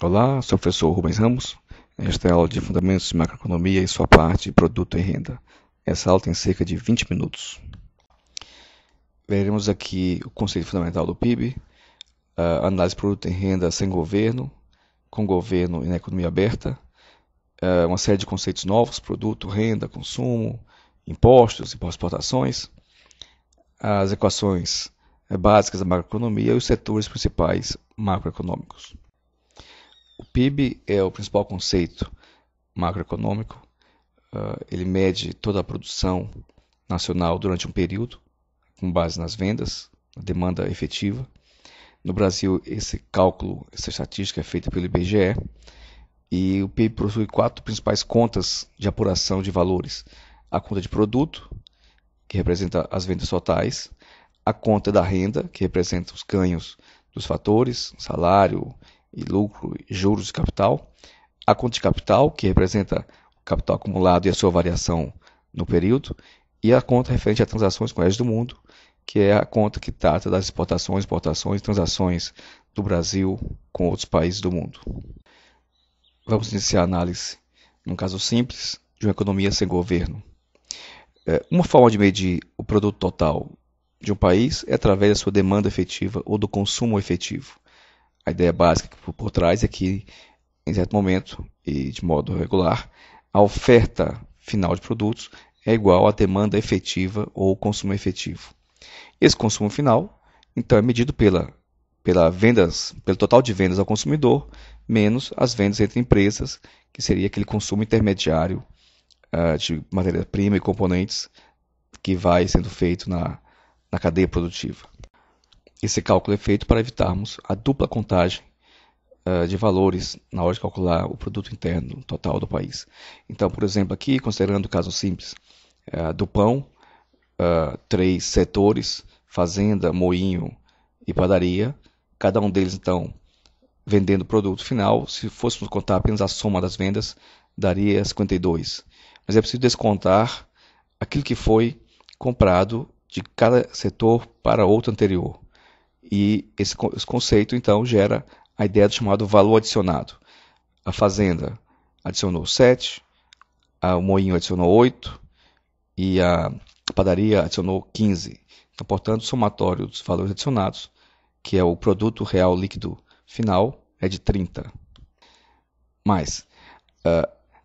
Olá, sou o professor Rubens Ramos. Esta é a aula de Fundamentos de Macroeconomia e sua parte Produto e Renda. Essa aula tem cerca de 20 minutos. Veremos aqui o conceito fundamental do PIB, a análise de produto e renda sem governo, com governo e na economia aberta, uma série de conceitos novos, produto, renda, consumo, impostos e exportações, as equações básicas da macroeconomia e os setores principais macroeconômicos. O PIB é o principal conceito macroeconômico. Ele mede toda a produção nacional durante um período, com base nas vendas, na demanda efetiva. No Brasil, esse cálculo, essa estatística é feita pelo IBGE. E o PIB possui 4 principais contas de apuração de valores. A conta de produto, que representa as vendas totais. A conta da renda, que representa os ganhos dos fatores, salário e lucro, juros de capital. A conta de capital, que representa o capital acumulado e a sua variação no período. E a conta referente a transações com o resto do mundo, que é a conta que trata das exportações, importações e transações do Brasil com outros países do mundo. Vamos iniciar a análise, num caso simples, de uma economia sem governo. Uma forma de medir o produto total de um país é através da sua demanda efetiva ou do consumo efetivo. A ideia básica por trás é que, em certo momento e de modo regular, a oferta final de produtos é igual à demanda efetiva ou consumo efetivo. Esse consumo final, então, é medido pelo total de vendas ao consumidor, menos as vendas entre empresas, que seria aquele consumo intermediário de matéria-prima e componentes que vai sendo feito na cadeia produtiva. Esse cálculo é feito para evitarmos a dupla contagem de valores na hora de calcular o produto interno total do país. Então, por exemplo, aqui, considerando o caso simples do pão, 3 setores, fazenda, moinho e padaria, cada um deles, então, vendendo o produto final. Se fôssemos contar apenas a soma das vendas, daria 52. Mas é preciso descontar aquilo que foi comprado de cada setor para outro anterior. E esse conceito, então, gera a ideia do chamado valor adicionado. A fazenda adicionou 7, o moinho adicionou 8 e a padaria adicionou 15. Então, portanto, o somatório dos valores adicionados, que é o produto real líquido final, é de 30. Mas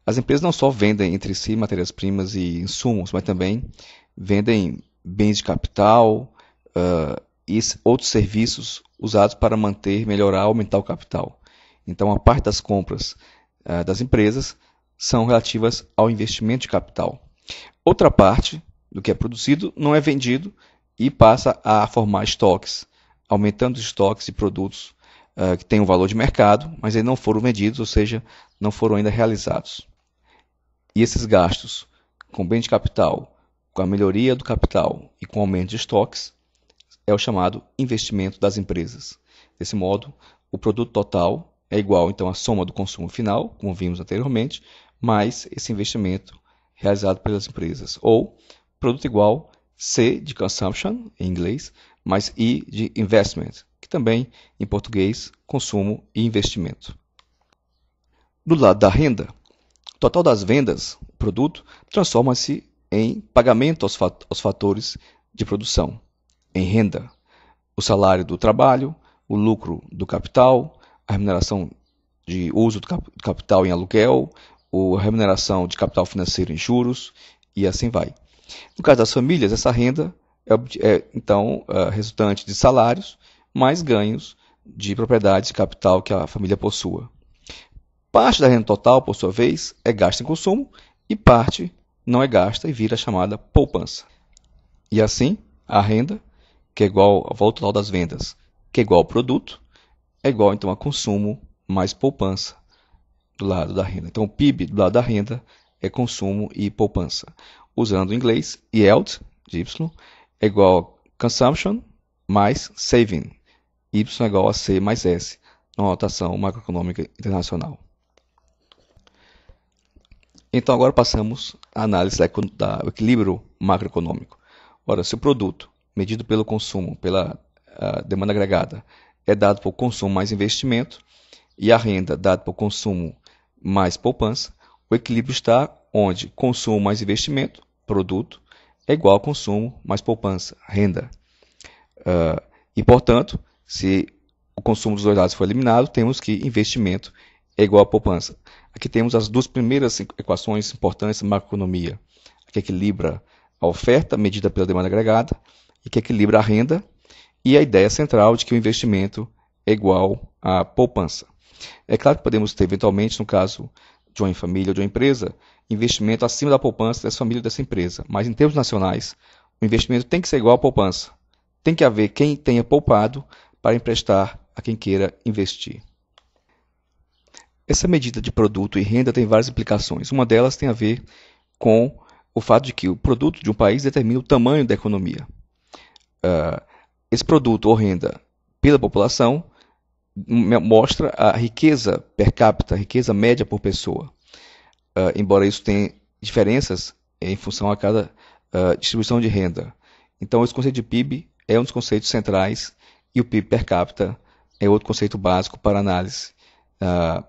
as empresas não só vendem entre si matérias-primas e insumos, mas também vendem bens de capital e outros serviços usados para manter, melhorar, aumentar o capital. Então, a parte das compras das empresas são relativas ao investimento de capital. Outra parte do que é produzido não é vendido e passa a formar estoques, aumentando os estoques de produtos que têm um valor de mercado, mas eles não foram vendidos, ou seja, não foram ainda realizados. E esses gastos com bem de capital, com a melhoria do capital e com o aumento de estoques, é o chamado investimento das empresas. Desse modo, o produto total é igual, então, à soma do consumo final, como vimos anteriormente, mais esse investimento realizado pelas empresas. Ou, produto igual C de consumption, em inglês, mais I de investment, que também, em português, consumo e investimento. Do lado da renda, o total das vendas, o produto, transforma-se em pagamento aos fatores de produção, em renda, o salário do trabalho, o lucro do capital, a remuneração de uso do capital em aluguel, a remuneração de capital financeiro em juros, e assim vai. No caso das famílias, essa renda é então resultante de salários mais ganhos de propriedades de capital que a família possua. Parte da renda total, por sua vez, é gasta em consumo e parte não é gasta e vira a chamada poupança. E assim, a renda, que é igual ao valor total das vendas, que é igual ao produto, é igual então a consumo mais poupança do lado da renda. Então, o PIB do lado da renda é consumo e poupança. Usando o inglês, yield, de Y, é igual a consumption mais saving. Y é igual a C mais S, na notação macroeconômica internacional. Então, agora passamos à análise do equilíbrio macroeconômico. Ora, se o produto, medido pelo consumo, pela demanda agregada, é dado por consumo mais investimento, e a renda dada por consumo mais poupança, o equilíbrio está onde consumo mais investimento, produto, é igual a consumo mais poupança, renda. E, portanto, se o consumo dos dois lados for eliminado, temos que investimento é igual a poupança. Aqui temos as duas primeiras equações importantes da macroeconomia, que equilibra a oferta medida pela demanda agregada e que equilibra a renda, e a ideia central de que o investimento é igual à poupança. É claro que podemos ter, eventualmente, no caso de uma família ou de uma empresa, investimento acima da poupança dessa família ou dessa empresa. Mas, em termos nacionais, o investimento tem que ser igual à poupança. Tem que haver quem tenha poupado para emprestar a quem queira investir. Essa medida de produto e renda tem várias implicações. Uma delas tem a ver com o fato de que o produto de um país determina o tamanho da economia. Esse produto ou renda pela população mostra a riqueza per capita, a riqueza média por pessoa. Embora isso tenha diferenças em função a cada distribuição de renda. Então, esse conceito de PIB é um dos conceitos centrais e o PIB per capita é outro conceito básico para análise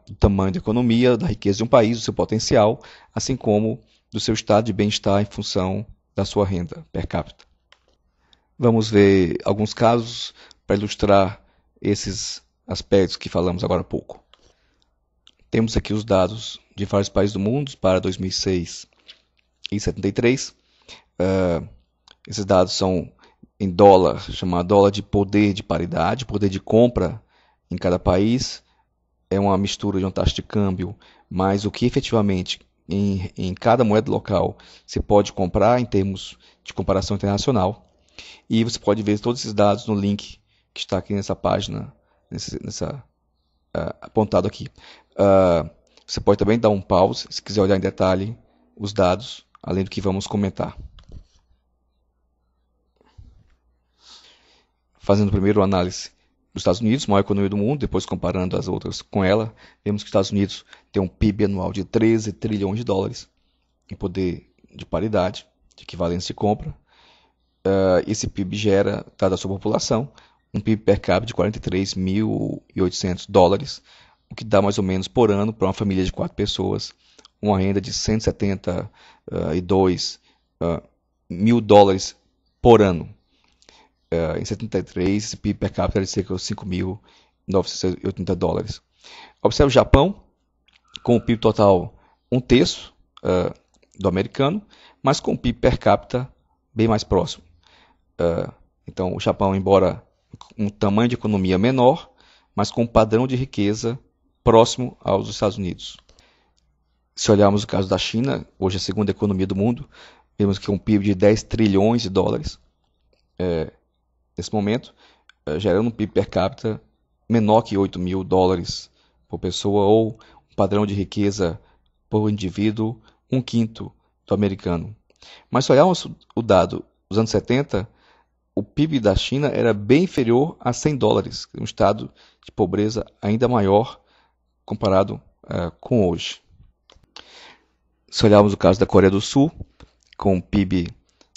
do tamanho da economia, da riqueza de um país, do seu potencial, assim como do seu estado de bem-estar em função da sua renda per capita. Vamos ver alguns casos para ilustrar esses aspectos que falamos agora há pouco. Temos aqui os dados de vários países do mundo para 2006 e 73. Esses dados são em dólar, chamado dólar de poder de paridade, poder de compra em cada país. É uma mistura de uma taxa de câmbio, mais o que efetivamente em cada moeda local se pode comprar em termos de comparação internacional. E você pode ver todos esses dados no link que está aqui nessa página, apontado aqui. Você pode também dar um pause se quiser olhar em detalhe os dados, além do que vamos comentar. Fazendo primeiro a análise dos Estados Unidos, maior economia do mundo, depois comparando as outras com ela, vemos que os Estados Unidos tem um PIB anual de 13 trilhões de dólares em poder de paridade, de equivalência de compra. Esse PIB gera, dada a sua população, um PIB per capita de 43.800 dólares, o que dá mais ou menos por ano para uma família de 4 pessoas, uma renda de 172 mil dólares por ano. Em 73, esse PIB per capita era de cerca de 5.980 dólares. Observe o Japão, com o PIB total um terço do americano, mas com o PIB per capita bem mais próximo. Então, o Japão, embora um tamanho de economia menor, mas com um padrão de riqueza próximo aos dos Estados Unidos. Se olharmos o caso da China, hoje a segunda economia do mundo, vemos que é um PIB de 10 trilhões de dólares nesse momento, gerando um PIB per capita menor que 8 mil dólares por pessoa, ou um padrão de riqueza por indivíduo um quinto do americano. Mas se olharmos o dado dos anos 70, o PIB da China era bem inferior a 100 dólares, um estado de pobreza ainda maior comparado com hoje. Se olharmos o caso da Coreia do Sul, com um PIB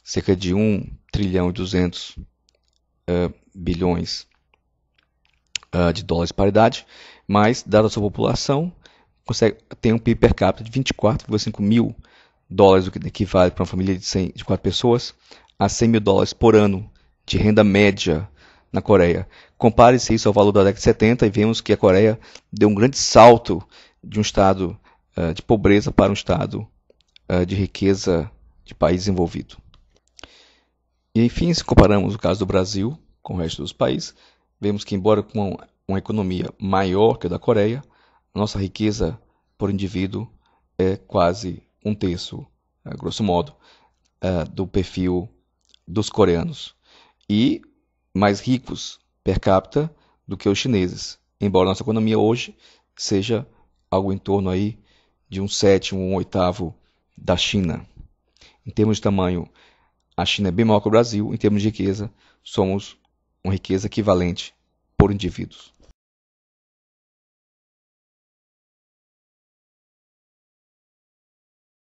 cerca de 1 trilhão e 200 bilhões de dólares de paridade, mas, dada a sua população, tem um PIB per capita de 24,5 mil dólares, o que equivale para uma família de 4 pessoas a 100 mil dólares por ano de renda média na Coreia. Compare-se isso ao valor da década de 70 e vemos que a Coreia deu um grande salto de um estado de pobreza para um estado de riqueza de país desenvolvido. E, enfim, se comparamos o caso do Brasil com o resto dos países, vemos que, embora com uma economia maior que a da Coreia, a nossa riqueza por indivíduo é quase um terço, grosso modo, do perfil dos coreanos. E mais ricos per capita do que os chineses, embora nossa economia hoje seja algo em torno aí de um sétimo, um oitavo da China. Em termos de tamanho, a China é bem maior que o Brasil. Em termos de riqueza, somos uma riqueza equivalente por indivíduos.